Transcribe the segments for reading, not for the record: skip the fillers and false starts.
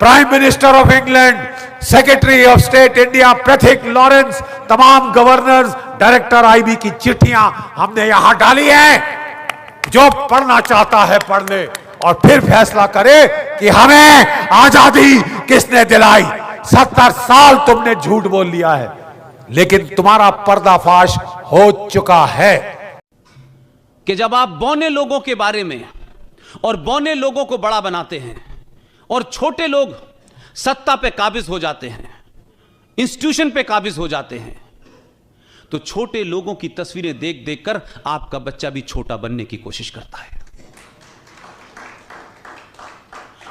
Prime minister of England, secretary of state India Prateek Lawrence, तमाम governors, director IB की चिट्ठियां हमने यहां डाली है। जो पढ़ना चाहता है पढ़ ले और फिर फैसला करे कि हमें आजादी किसने दिलाई। 70 साल तुमने झूठ बोल लिया है, लेकिन तुम्हारा पर्दाफाश हो चुका है कि जब आप बौने लोगों के बारे में और बौने लोगों को बड़ा बनाते हैं और छोटे लोग सत्ता पे काबिज हो जाते हैं, इंस्टीट्यूशन पे काबिज हो जाते हैं, तो छोटे लोगों की तस्वीरें देख देखकर आपका बच्चा भी छोटा बनने की कोशिश करता है।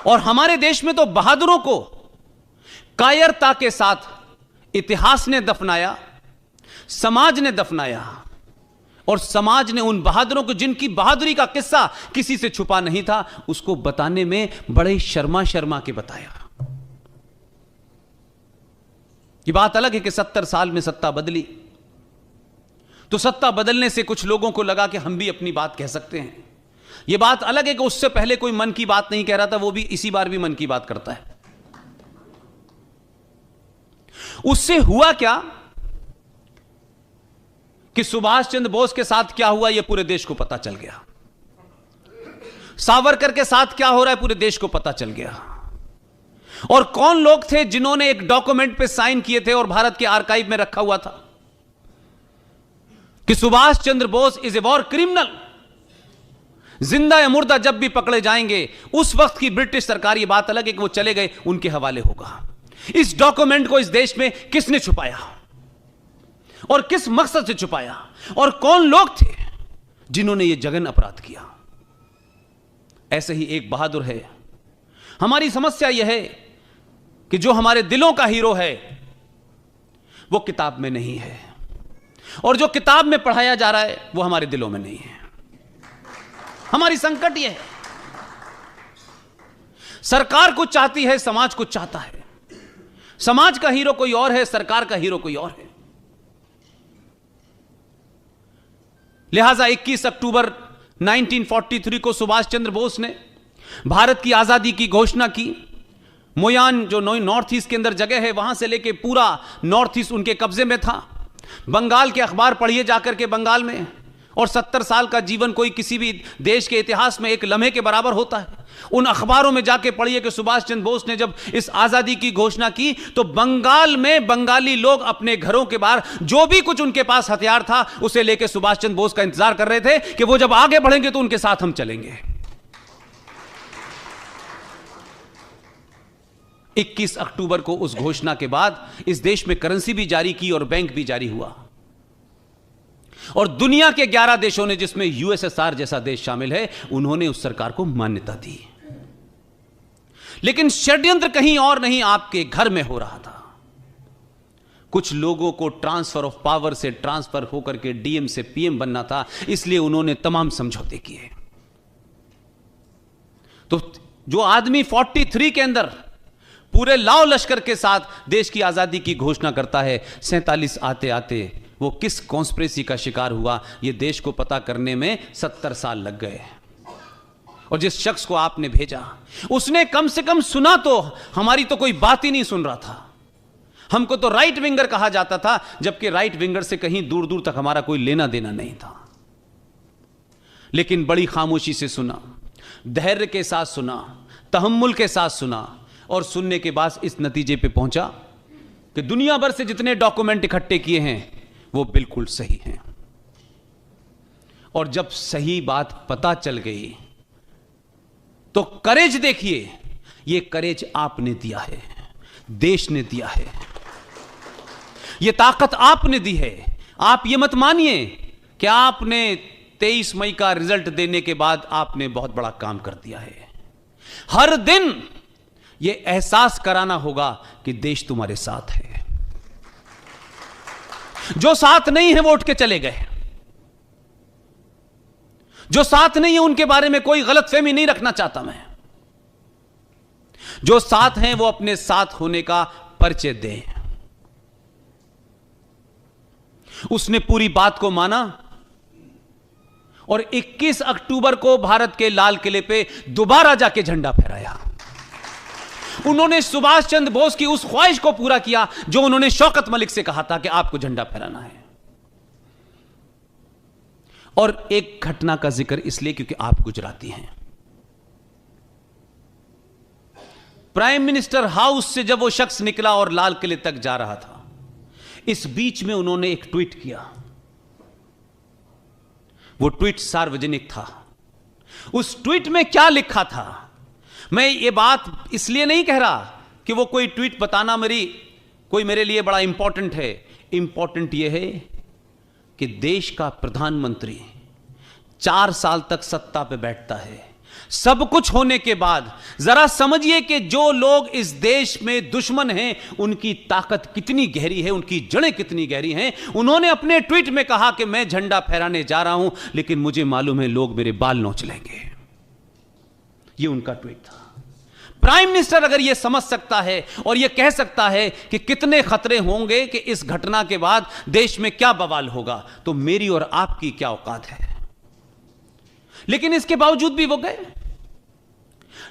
और हमारे देश में तो बहादुरों को कायरता के साथ इतिहास ने दफनाया, समाज ने दफनाया, और समाज ने उन बहादुरों को, जिनकी बहादुरी का किस्सा किसी से छुपा नहीं था, उसको बताने में बड़े शर्मा शर्मा के बताया। ये बात अलग है कि 70 साल में सत्ता बदली, तो सत्ता बदलने से कुछ लोगों को लगा कि हम भी अपनी बात कह सकते हैं। यह बात अलग है कि उससे पहले कोई मन की बात नहीं कह रहा था, वो भी इसी बार भी मन की बात करता है। उससे हुआ क्या कि सुभाष चंद्र बोस के साथ क्या हुआ यह पूरे देश को पता चल गया, सावरकर के साथ क्या हो रहा है पूरे देश को पता चल गया। और कौन लोग थे जिन्होंने एक डॉक्यूमेंट पे साइन किए थे और भारत के आर्काइव में रखा हुआ था कि Subhash Chandra Bose is a war criminal, जिंदा या मुर्दा जब भी पकड़े जाएंगे, उस वक्त की ब्रिटिश सरकार, ये बात अलग है कि वो चले गए, उनके हवाले होगा। इस डॉक्यूमेंट को इस देश में किसने छुपाया और किस मकसद से छुपाया, और कौन लोग थे जिन्होंने यह जघन्य अपराध किया? ऐसे ही एक बहादुर है। हमारी समस्या यह है कि जो हमारे दिलों का हीरो है वो किताब में नहीं है, और जो किताब में पढ़ाया जा रहा है वो हमारे दिलों में नहीं है। हमारी संकट यह है, सरकार कुछ चाहती है, समाज कुछ चाहता है। समाज का हीरो कोई और है, सरकार का हीरो कोई और है। लिहाजा 21 अक्टूबर 1943 को सुभाष चंद्र बोस ने भारत की आजादी की घोषणा की। मोयान जो नॉर्थ ईस्ट के अंदर जगह है, वहां से लेके पूरा नॉर्थ ईस्ट उनके कब्जे में था। बंगाल के अखबार पढ़िए जाकर के बंगाल में, और 70 साल का जीवन कोई किसी भी देश के इतिहास में एक लम्हे के बराबर होता है। उन अखबारों में जाके पढ़िए कि सुभाष चंद्र बोस ने जब इस आजादी की घोषणा की तो बंगाल में बंगाली लोग अपने घरों के बाहर जो भी कुछ उनके पास हथियार था उसे लेके सुभाष चंद्र बोस का इंतजार कर रहे थे कि वो जब आगे बढ़ेंगे तो उनके साथ हम चलेंगे। 21 अक्टूबर को उस घोषणा के बाद इस देश में करेंसी भी जारी की और बैंक भी जारी हुआ, और दुनिया के 11 देशों ने, जिसमें यूएसएसआर जैसा देश शामिल है, उन्होंने उस सरकार को मान्यता दी। लेकिन षड्यंत्र कहीं और नहीं, आपके घर में हो रहा था। कुछ लोगों को ट्रांसफर ऑफ पावर से ट्रांसफर होकर के डीएम से पीएम बनना था, इसलिए उन्होंने तमाम समझौते किए। तो जो आदमी 43 के अंदर पूरे लाव लश्कर के साथ देश की आजादी की घोषणा करता है, 47 आते आते वो किस कॉन्स्पिरेसी का शिकार हुआ, यह देश को पता करने में 70 साल लग गए। और जिस शख्स को आपने भेजा उसने कम से कम सुना तो, हमारी तो कोई बात ही नहीं सुन रहा था। हमको तो राइट विंगर कहा जाता था, जबकि राइट विंगर से कहीं दूर दूर तक हमारा कोई लेना देना नहीं था। लेकिन बड़ी खामोशी से सुना, धैर्य के साथ सुना, तहम्मुल के साथ सुना, और सुनने के बाद इस नतीजे पे पहुंचा कि दुनिया भर से जितने डॉक्यूमेंट इकट्ठे किए हैं वो बिल्कुल सही हैं। और जब सही बात पता चल गई तो करेज देखिए, ये करेज आपने दिया है, देश ने दिया है, ये ताकत आपने दी है। आप ये मत मानिए कि आपने 23 मई का रिजल्ट देने के बाद आपने बहुत बड़ा काम कर दिया है। हर दिन ये एहसास कराना होगा कि देश तुम्हारे साथ है। जो साथ नहीं है वो उठ के चले गए, जो साथ नहीं है उनके बारे में कोई गलतफहमी नहीं रखना चाहता मैं। जो साथ हैं वो अपने साथ होने का परिचय दें। उसने पूरी बात को माना और 21 अक्टूबर को भारत के लाल किले पे दोबारा जाके झंडा फहराया। उन्होंने सुभाष चंद्र बोस की उस ख्वाहिश को पूरा किया जो उन्होंने शौकत मलिक से कहा था कि आपको झंडा फहराना है। और एक घटना का जिक्र इसलिए क्योंकि आप गुजराती हैं। प्राइम मिनिस्टर हाउस से जब वो शख्स निकला और लाल किले तक जा रहा था, इस बीच में उन्होंने एक ट्वीट किया। वो ट्वीट सार्वजनिक था। उस ट्वीट में क्या लिखा था, मैं ये बात इसलिए नहीं कह रहा कि वो कोई ट्वीट बताना मेरे लिए बड़ा इंपॉर्टेंट है। इंपॉर्टेंट यह है कि देश का प्रधानमंत्री 4 साल तक सत्ता पे बैठता है। सब कुछ होने के बाद जरा समझिए कि जो लोग इस देश में दुश्मन हैं उनकी ताकत कितनी गहरी है, उनकी जड़ें कितनी गहरी हैं। उन्होंने अपने ट्वीट में कहा कि मैं झंडा फहराने जा रहा हूं, लेकिन मुझे मालूम है लोग मेरे बाल नोच लेंगे। यह उनका ट्वीट था। प्राइम मिनिस्टर अगर यह समझ सकता है और यह कह सकता है कि कितने खतरे होंगे कि इस घटना के बाद देश में क्या बवाल होगा, तो मेरी और आपकी क्या औकात है। लेकिन इसके बावजूद भी वो गए।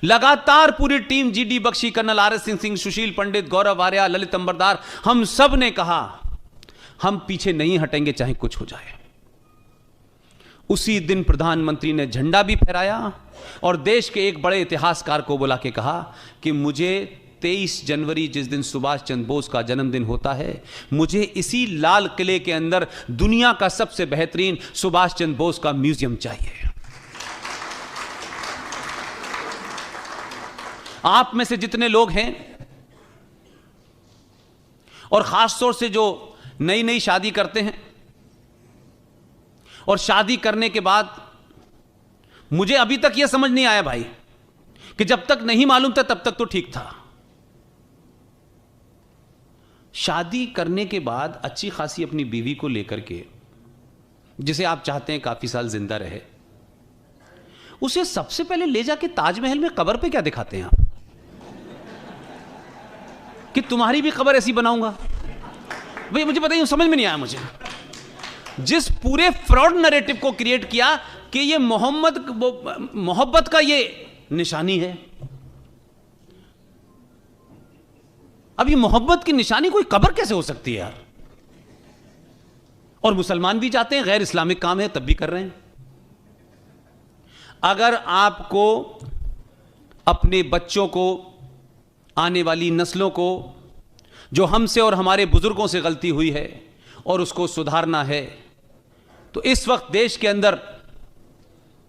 लगातार पूरी team, G D Bakshi, colonel R S Singh, Sushil Pandit, Gaurav Arya, Lalit Ambardar, हम सब ने कहा हम पीछे नहीं हटेंगे चाहे कुछ हो जाए। उसी दिन प्रधानमंत्री ने झंडा भी फहराया और देश के एक बड़े इतिहासकार को बुला के कहा कि मुझे 23 जनवरी, जिस दिन सुभाष चंद्र बोस का जन्मदिन होता है, मुझे इसी लाल किले के अंदर दुनिया का सबसे बेहतरीन सुभाष चंद्र बोस का म्यूजियम चाहिए। आप में से जितने लोग हैं और खासतौर से जो नई नई शादी करते हैं और शादी करने के बाद, मुझे अभी तक यह समझ नहीं आया भाई कि जब तक नहीं मालूम था तब तक तो ठीक था। शादी करने के बाद अच्छी खासी अपनी बीवी को लेकर के, जिसे आप चाहते हैं काफी साल जिंदा रहे, उसे सबसे पहले ले जाके ताजमहल में कब्र पे क्या दिखाते हैं आप कि तुम्हारी भी कब्र ऐसी बनाऊंगा। भाई मुझे बताइए, समझ में नहीं आया मुझे। जिस पूरे फ्रॉड नैरेटिव को क्रिएट किया कि ये मोहब्बत का ये निशानी है। अब ये मोहब्बत की निशानी कोई कब्र कैसे हो सकती है यार। और मुसलमान भी जाते हैं, गैर इस्लामिक काम है तब भी कर रहे हैं। अगर आपको अपने बच्चों को, आने वाली नस्लों को, जो हमसे और हमारे बुजुर्गों से गलती हुई है और उसको सुधारना है, तो इस वक्त देश के अंदर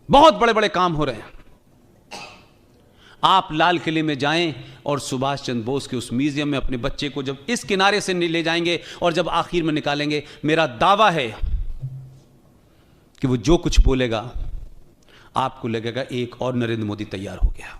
बहुत बड़े बड़े काम हो रहे हैं। आप लाल किले में जाएं और सुभाष चंद्र बोस के उस म्यूजियम में अपने बच्चे को जब इस किनारे से ले जाएंगे और जब आखिर में निकालेंगे, मेरा दावा है कि वो जो कुछ बोलेगा आपको लगेगा एक और नरेंद्र मोदी तैयार हो गया।